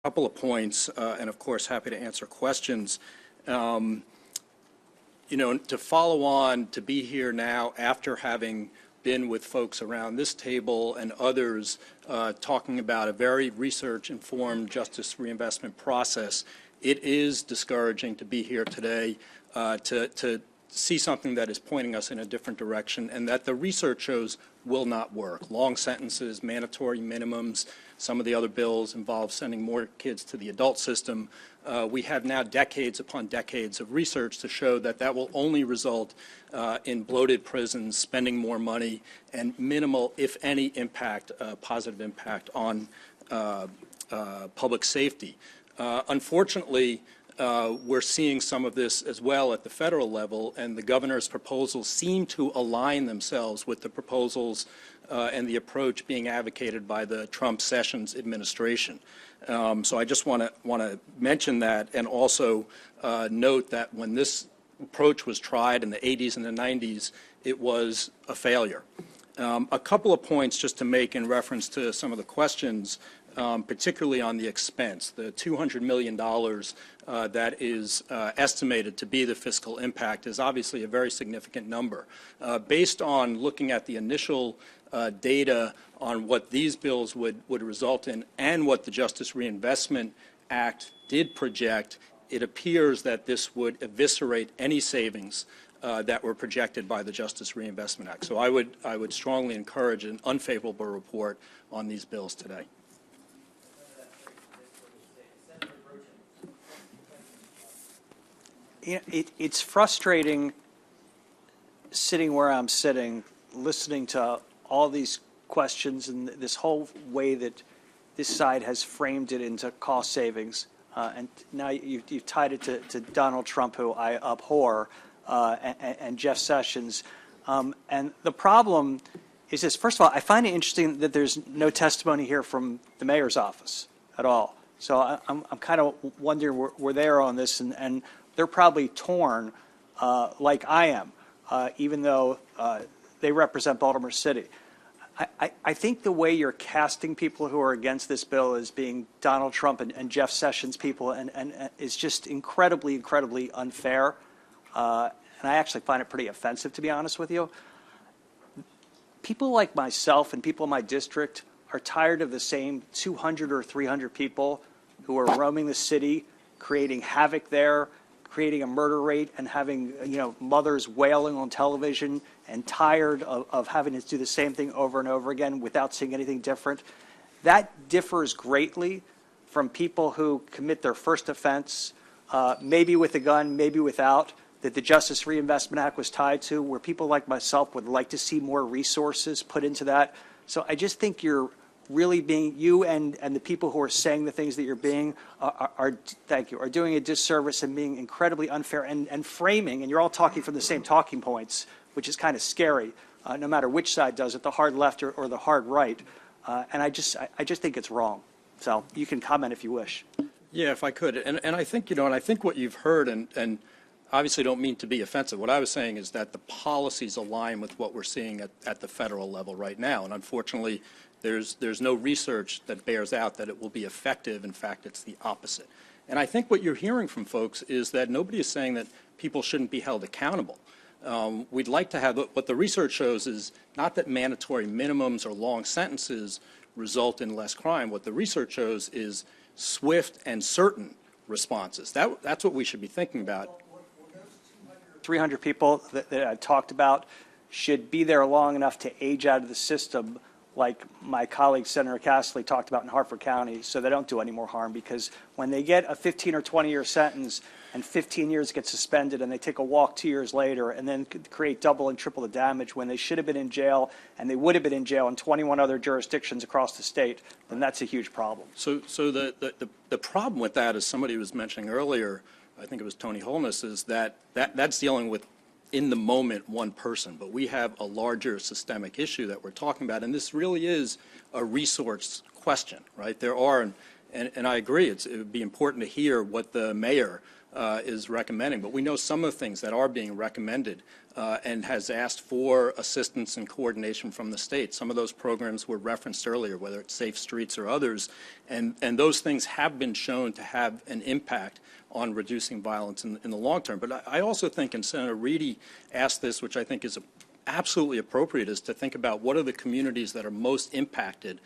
couple of points, and of course happy to answer questions. You know, to follow on, to be here now after having been with folks around this table and others talking about a very research-informed justice reinvestment process, it is discouraging to be here today to see something that is pointing us in a different direction, and that the research shows will not work. Long sentences, mandatory minimums, some of the other bills involve sending more kids to the adult system. We have now decades upon decades of research to show that that will only result in bloated prisons, spending more money, and minimal, if any, impact, positive impact on public safety. Unfortunately, we're seeing some of this as well at the federal level, and the governor's proposals seem to align themselves with the proposals and the approach being advocated by the Trump-Sessions administration. So I just want to mention that, and also note that when this approach was tried in the 80s and the 90s, it was a failure. A couple of points just to make in reference to some of the questions. Particularly on the expense, the $200 million that is estimated to be the fiscal impact is obviously a very significant number. Based on looking at the initial data on what these bills would result in and what the Justice Reinvestment Act did project, it appears that this would eviscerate any savings that were projected by the Justice Reinvestment Act. So I would strongly encourage an unfavorable report on these bills today. You know, it's frustrating sitting where I'm sitting, listening to all these questions and this whole way that this side has framed it into cost savings. And now you've tied it to Donald Trump, who I abhor, and Jeff Sessions. And the problem is this. First of all, I find it interesting that there's no testimony here from the mayor's office at all. So I'm kind of wondering where they're on this, and they're probably torn like I am, even though they represent Baltimore City. I think the way you're casting people who are against this bill as being Donald Trump and Jeff Sessions people and is just incredibly, incredibly unfair. And I actually find it pretty offensive, to be honest with you. People like myself and people in my district are tired of the same 200 or 300 people who are roaming the city, creating havoc there, creating a murder rate, and having mothers wailing on television, and tired of having to do the same thing over and over again without seeing anything different. That differs greatly from people who commit their first offense, maybe with a gun, maybe without, that the Justice Reinvestment Act was tied to, where people like myself would like to see more resources put into that. So I just think you're really being, you and the people who are saying the things that you're being are doing a disservice and being incredibly unfair and framing, and you're all talking from the same talking points, which is kind of scary, no matter which side does it, the hard left or the hard right. And I just think it's wrong. So you can comment if you wish. Yeah, if I could. And I think, and I think what you've heard, and obviously don't mean to be offensive, what I was saying is that the policies align with what we're seeing at the federal level right now. And unfortunately, there's no research that bears out that it will be effective. In fact, it's the opposite. And I think what you're hearing from folks is that nobody is saying that people shouldn't be held accountable. We'd like to have, what the research shows is not that mandatory minimums or long sentences result in less crime. What the research shows is swift and certain responses. That's what we should be thinking about. 300 people that I talked about should be there long enough to age out of the system, like my colleague Senator Castley talked about in Hartford County, so they don't do any more harm. Because when they get a 15 or 20-year sentence and 15 years get suspended and they take a walk 2 years later and then create double and triple the damage when they should have been in jail and they would have been in jail in 21 other jurisdictions across the state, then that's a huge problem. So the problem with that, as somebody was mentioning earlier, I think it was Tony Holness, is that's dealing with in the moment one person, but we have a larger systemic issue that we're talking about, and this really is a resource question, right? There are, And I agree, it would be important to hear what the mayor is recommending. But we know some of the things that are being recommended and has asked for assistance and coordination from the state. Some of those programs were referenced earlier, whether it's Safe Streets or others. And those things have been shown to have an impact on reducing violence in the long term. But I also think, and Senator Reedy asked this, which I think is absolutely appropriate, is to think about what are the communities that are most impacted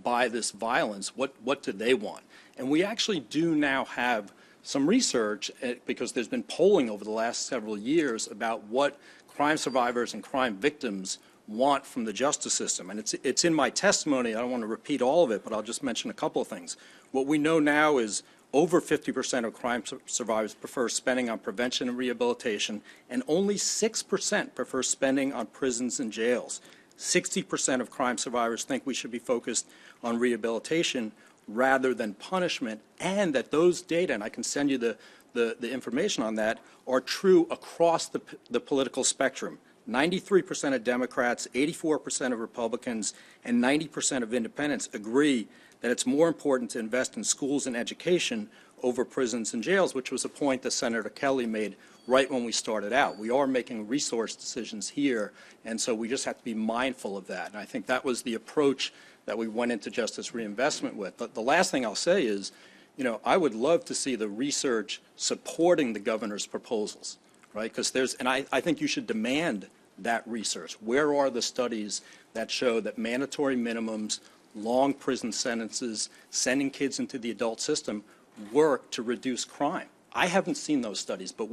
by this violence, what do they want? And we actually do now have some research, because there's been polling over the last several years about what crime survivors and crime victims want from the justice system. And it's in my testimony. I don't want to repeat all of it, but I'll just mention a couple of things. What we know now is over 50% of crime survivors prefer spending on prevention and rehabilitation, and only 6% prefer spending on prisons and jails. 60% of crime survivors think we should be focused on rehabilitation rather than punishment, and that those data, and I can send you the information on that, are true across the political spectrum. 93% of Democrats, 84% of Republicans, and 90% of independents agree that it's more important to invest in schools and education over prisons and jails, which was a point that Senator Kelly made right when we started out. We are making resource decisions here, and so we just have to be mindful of that. And I think that was the approach that we went into justice reinvestment with. But the last thing I'll say is, you know, I would love to see the research supporting the governor's proposals, right? Because I think you should demand that research. Where are the studies that show that mandatory minimums, long prison sentences, sending kids into the adult system work to reduce crime? I haven't seen those studies, but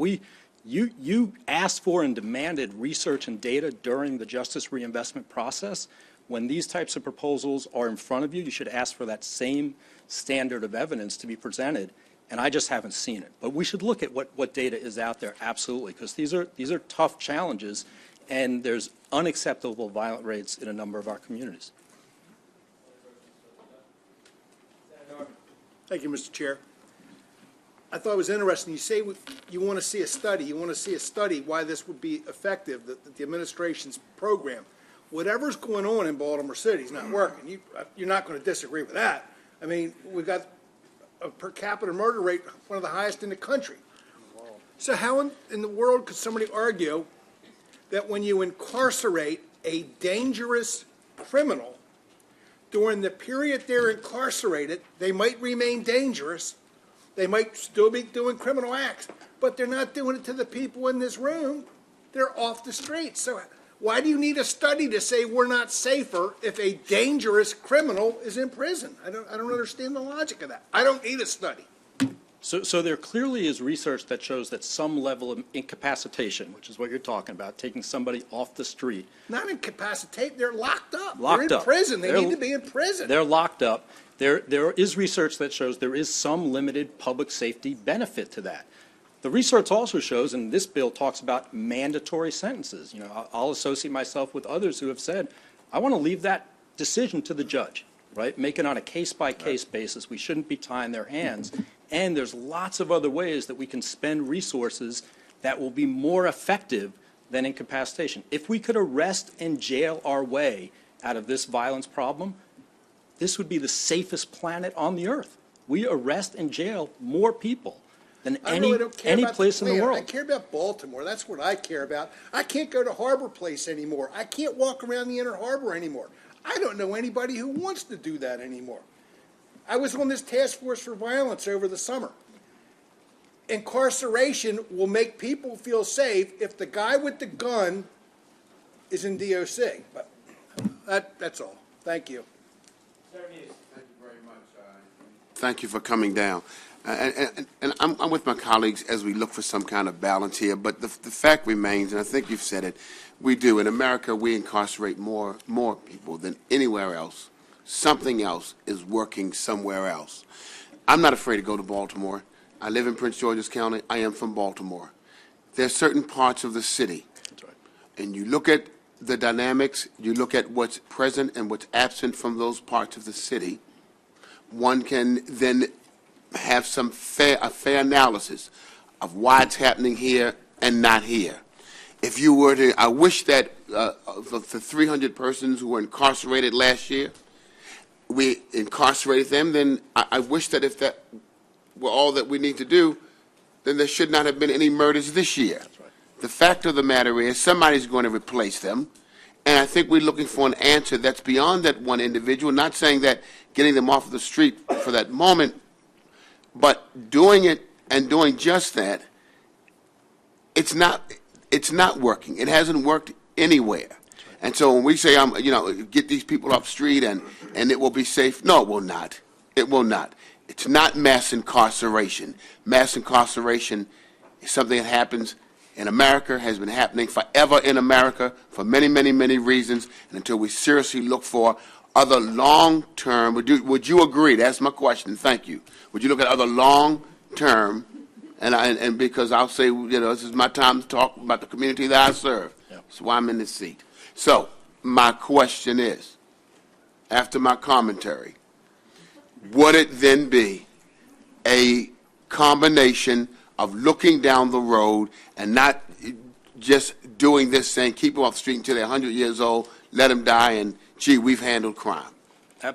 you asked for and demanded research and data during the justice reinvestment process. When these types of proposals are in front of you, you should ask for that same standard of evidence to be presented, and I just haven't seen it. But we should look at what data is out there, absolutely, because these are tough challenges, and there's unacceptable violent rates in a number of our communities. Thank you, Mr. Chair. I thought it was interesting. You say you want to see a study. You want to see a study why this would be effective, the administration's program. Whatever's going on in Baltimore City is not working. You're not going to disagree with that. I mean, we've got a per capita murder rate, one of the highest in the country. So how in the world could somebody argue that when you incarcerate a dangerous criminal, during the period they're incarcerated, they might remain dangerous, they might still be doing criminal acts, but they're not doing it to the people in this room. They're off the streets. So why do you need a study to say we're not safer if a dangerous criminal is in prison? I don't understand the logic of that. I don't need a study. So there clearly is research that shows that some level of incapacitation, which is what you're talking about, taking somebody off the street. Not incapacitated, they're locked up. Locked they're in up. prison. They need to be in prison. They're locked up. There is research that shows there is some limited public safety benefit to that. The research also shows, and this bill talks about mandatory sentences. You know, I'll associate myself with others who have said, I want to leave that decision to the judge, right? Make it on a case-by-case basis. We shouldn't be tying their hands. And there's lots of other ways that we can spend resources that will be more effective than incapacitation. If we could arrest and jail our way out of this violence problem, this would be the safest planet on the earth. We arrest and jail more people than any place in the world. I care about Baltimore. That's what I care about. I can't go to Harbor Place anymore. I can't walk around the Inner Harbor anymore. I don't know anybody who wants to do that anymore. I was on this task force for violence over the summer. Incarceration will make people feel safe if the guy with the gun is in DOC. But that's all. Thank you. Thank you very much. Thank you for coming down. And I'm with my colleagues as we look for some kind of balance here, but the fact remains, and I think you've said it, we do. In America, we incarcerate more people than anywhere else. Something else is working somewhere else. I'm not afraid to go to Baltimore. I live in Prince George's County. I am from Baltimore. There are certain parts of the city, That's right. and you look at the dynamics, you look at what's present and what's absent from those parts of the city, one can then have a fair analysis of why it's happening here and not here. If you were to, I wish that of the 300 persons who were incarcerated last year, we incarcerated them, then I wish that if that were all that we need to do, then there should not have been any murders this year. That's right. The fact of the matter is somebody's going to replace them, and I think we're looking for an answer that's beyond that one individual, not saying that getting them off of the street for that moment, but doing it and doing just that, it's not working. It hasn't worked anywhere. And so when we say, get these people off the street and it will be safe, no, it will not. It will not. It's not mass incarceration. Mass incarceration is something that happens in America, has been happening forever in America for many, many, many reasons, and until we seriously look for other long-term, would you agree? That's my question. Thank you. Would you look at other long-term, and because I'll say, this is my time to talk about the community that I serve. Yep. That's why I'm in this seat. So my question is, after my commentary, would it then be a combination of looking down the road and not just doing this, saying keep them off the street until they're 100 years old, let them die, and gee, we've handled crime?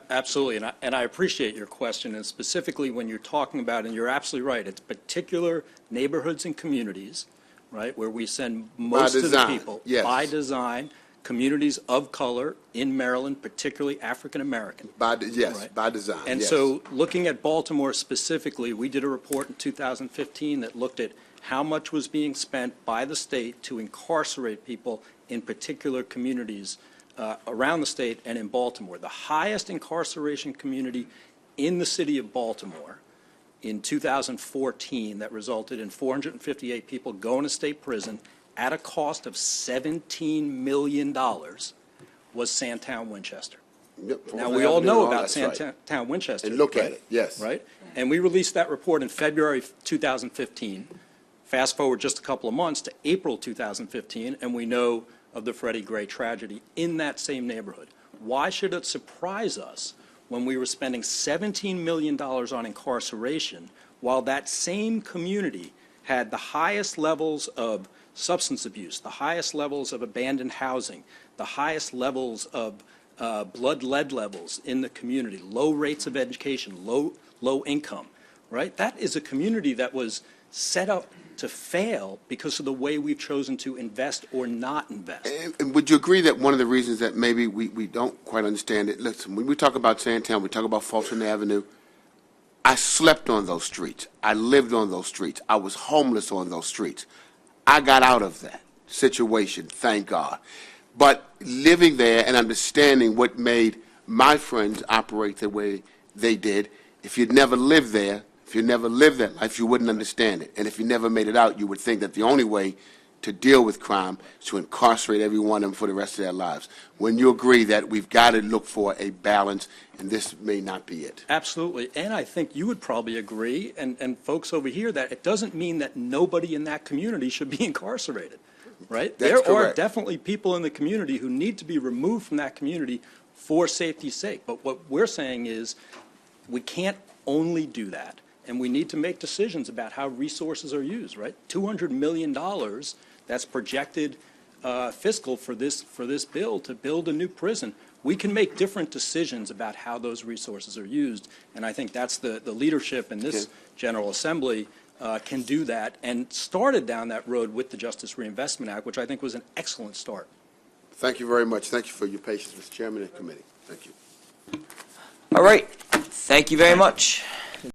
Absolutely, and I appreciate your question, and specifically when you're talking about, and you're absolutely right, it's particular neighborhoods and communities, right, where we send most of the people yes. by design, communities of color in Maryland, particularly African American. Yes, right? by design. And yes. so looking at Baltimore specifically, we did a report in 2015 that looked at how much was being spent by the state to incarcerate people in particular communities around the state and in Baltimore. The highest incarceration community in the city of Baltimore in 2014 that resulted in 458 people going to state prison at a cost of $17 million was Sandtown Winchester. Yep, Now, we all know about right. Sandtown Winchester. And look right? at it, yes. Right? And we released that report in February 2015. Fast forward just a couple of months to April 2015, and we know of the Freddie Gray tragedy in that same neighborhood. Why should it surprise us when we were spending $17 million on incarceration while that same community had the highest levels of substance abuse, the highest levels of abandoned housing, the highest levels of blood lead levels in the community, low rates of education, low income, right? That is a community that was set up to fail because of the way we've chosen to invest or not invest. And would you agree that one of the reasons that maybe we don't quite understand it, listen, when we talk about Sandtown, we talk about Fulton Avenue, I slept on those streets. I lived on those streets. I was homeless on those streets. I got out of that situation, thank God. But living there and understanding what made my friends operate the way they did, if you'd never lived there, if you never lived that life, you wouldn't understand it. And if you never made it out, you would think that the only way to deal with crime is to incarcerate every one of them for the rest of their lives. When you agree that we've got to look for a balance, and this may not be it. Absolutely. And I think you would probably agree, and folks over here, that it doesn't mean that nobody in that community should be incarcerated, right? That's there correct. are definitely people in the community who need to be removed from that community for safety's sake. But what we're saying is we can't only do that. And we need to make decisions about how resources are used, right? $200 million, that's projected fiscal for this bill to build a new prison. We can make different decisions about how those resources are used, and I think that's the leadership in this General Assembly can do that, and started down that road with the Justice Reinvestment Act, which I think was an excellent start. Thank you very much. Thank you for your patience, Mr. Chairman and committee. Thank you. All right. Thank you very much.